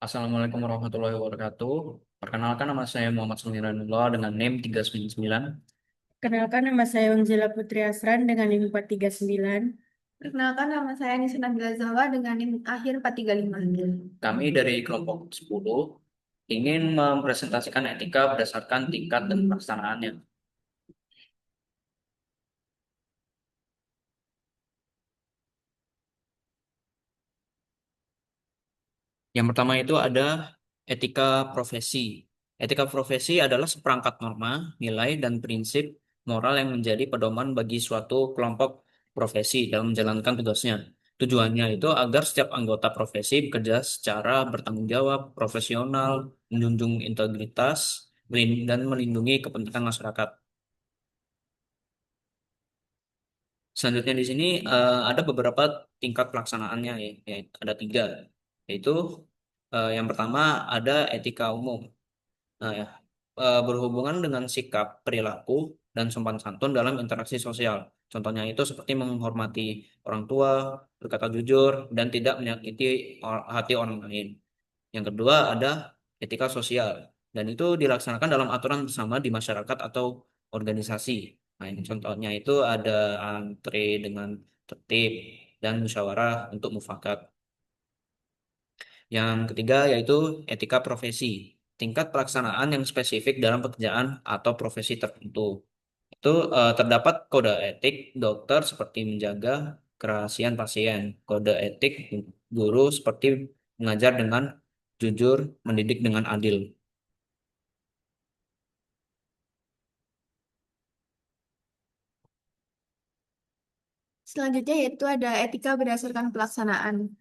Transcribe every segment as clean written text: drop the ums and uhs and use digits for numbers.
Assalamualaikum warahmatullahi wabarakatuh. Perkenalkan nama saya Muhammad Sumiranullah dengan NIM 399. Kenalkan nama saya Unzila Putri Asran dengan NIM 439. Perkenalkan nama saya Nisa Nabila Zawa dengan NIM akhir 435. Kami dari kelompok 10 ingin mempresentasikan etika berdasarkan tingkat dan pelaksanaannya. Yang pertama itu ada etika profesi. Etika profesi adalah seperangkat norma, nilai, dan prinsip moral yang menjadi pedoman bagi suatu kelompok profesi dalam menjalankan tugasnya. Tujuannya itu agar setiap anggota profesi bekerja secara bertanggung jawab, profesional, menjunjung integritas, dan melindungi kepentingan masyarakat. Selanjutnya di sini ada beberapa tingkat pelaksanaannya ya, ada tiga, yaitu yang pertama ada etika umum. Nah, ya, berhubungan dengan sikap, perilaku, dan sopan santun dalam interaksi sosial. Contohnya itu seperti menghormati orang tua, berkata jujur, dan tidak menyakiti hati orang lain. Yang kedua ada etika sosial, dan itu dilaksanakan dalam aturan bersama di masyarakat atau organisasi. Nah, ini contohnya itu ada antre dengan tertib dan musyawarah untuk mufakat. Yang ketiga yaitu etika profesi, tingkat pelaksanaan yang spesifik dalam pekerjaan atau profesi tertentu. Itu terdapat kode etik dokter seperti menjaga kerahasiaan pasien, kode etik guru seperti mengajar dengan jujur, mendidik dengan adil. Selanjutnya yaitu ada etika berdasarkan pelaksanaan.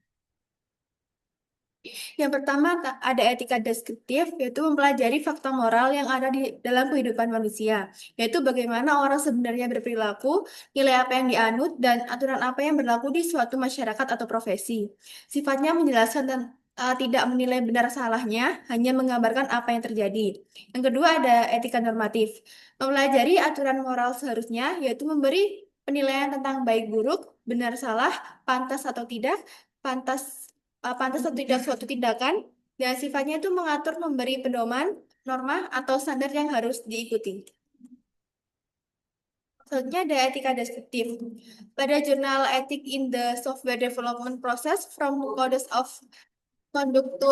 Yang pertama ada etika deskriptif, yaitu mempelajari fakta moral yang ada di dalam kehidupan manusia, yaitu bagaimana orang sebenarnya berperilaku, nilai apa yang dianut, dan aturan apa yang berlaku di suatu masyarakat atau profesi. Sifatnya menjelaskan dan tidak menilai benar salahnya, hanya menggambarkan apa yang terjadi. Yang kedua ada etika normatif, mempelajari aturan moral seharusnya, yaitu memberi penilaian tentang baik buruk, benar salah, pantas atau tidak, pantas pantas atau tidak suatu tindakan, dan sifatnya itu mengatur memberi pedoman, norma, atau standar yang harus diikuti. Selanjutnya ada etika deskriptif. Pada jurnal Ethic in the Software Development Process from Codes of Conduct to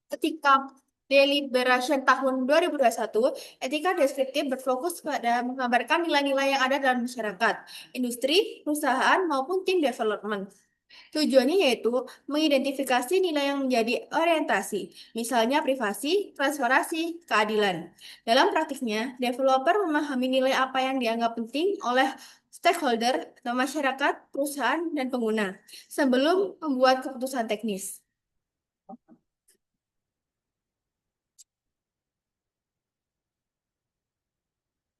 Etika Deliberation tahun 2021, etika deskriptif berfokus pada menggambarkan nilai-nilai yang ada dalam masyarakat, industri, perusahaan, maupun tim development. Tujuannya yaitu mengidentifikasi nilai yang menjadi orientasi, misalnya privasi, transparansi, keadilan. Dalam praktiknya, developer memahami nilai apa yang dianggap penting oleh stakeholder atau masyarakat, perusahaan, dan pengguna sebelum membuat keputusan teknis.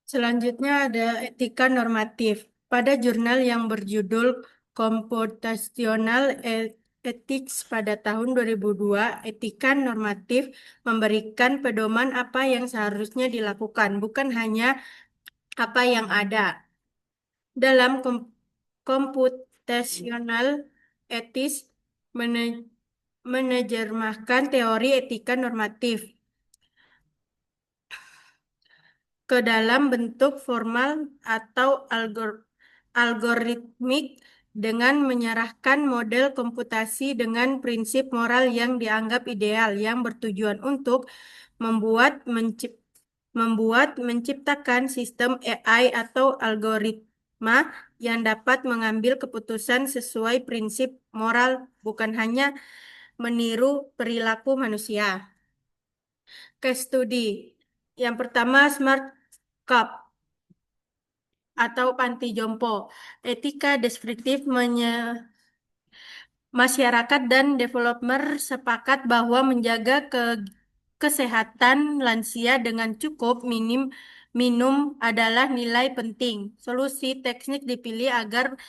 Selanjutnya ada etika normatif. Pada jurnal yang berjudul Computational Ethics pada tahun 2002, etika normatif memberikan pedoman apa yang seharusnya dilakukan, bukan hanya apa yang ada. Dalam computational ethics menerjemahkan teori etika normatif ke dalam bentuk formal atau algoritmik dengan menyerahkan model komputasi dengan prinsip moral yang dianggap ideal yang bertujuan untuk membuat menciptakan sistem AI atau algoritma yang dapat mengambil keputusan sesuai prinsip moral, bukan hanya meniru perilaku manusia. Case study. Yang pertama, Smart Cup atau panti jompo. Etika deskriptif masyarakat dan developer sepakat bahwa menjaga kesehatan lansia dengan cukup minum adalah nilai penting. Solusi teknik dipilih agar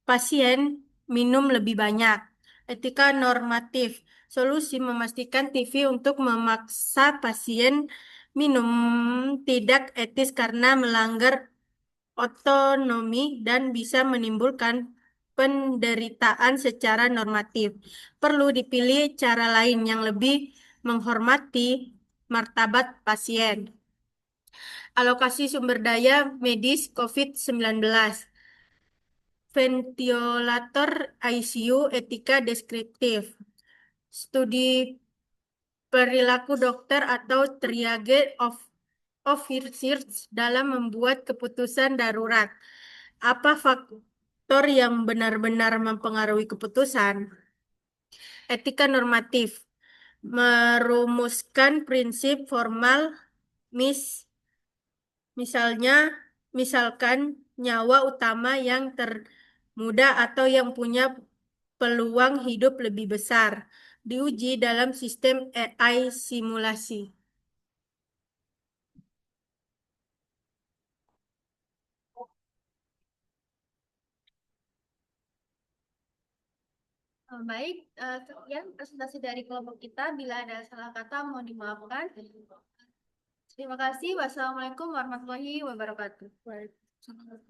pasien minum lebih banyak. Etika normatif. Solusi memastikan TV untuk memaksa pasien minum tidak etis karena melanggar otonomi dan bisa menimbulkan penderitaan secara normatif. Perlu dipilih cara lain yang lebih menghormati martabat pasien. Alokasi sumber daya medis COVID-19, ventilator ICU, etika deskriptif, studi perilaku dokter atau triage of research dalam membuat keputusan darurat. Apa faktor yang benar-benar mempengaruhi keputusan? Etika normatif, merumuskan prinsip formal, misalnya, misalkan nyawa utama yang termuda atau yang punya peluang hidup lebih besar, diuji dalam sistem AI simulasi. Baik, sekian presentasi dari kelompok kita. Bila ada salah kata, mohon dimaafkan. Terima kasih. Wassalamualaikum warahmatullahi wabarakatuh. Waalaikumsalam.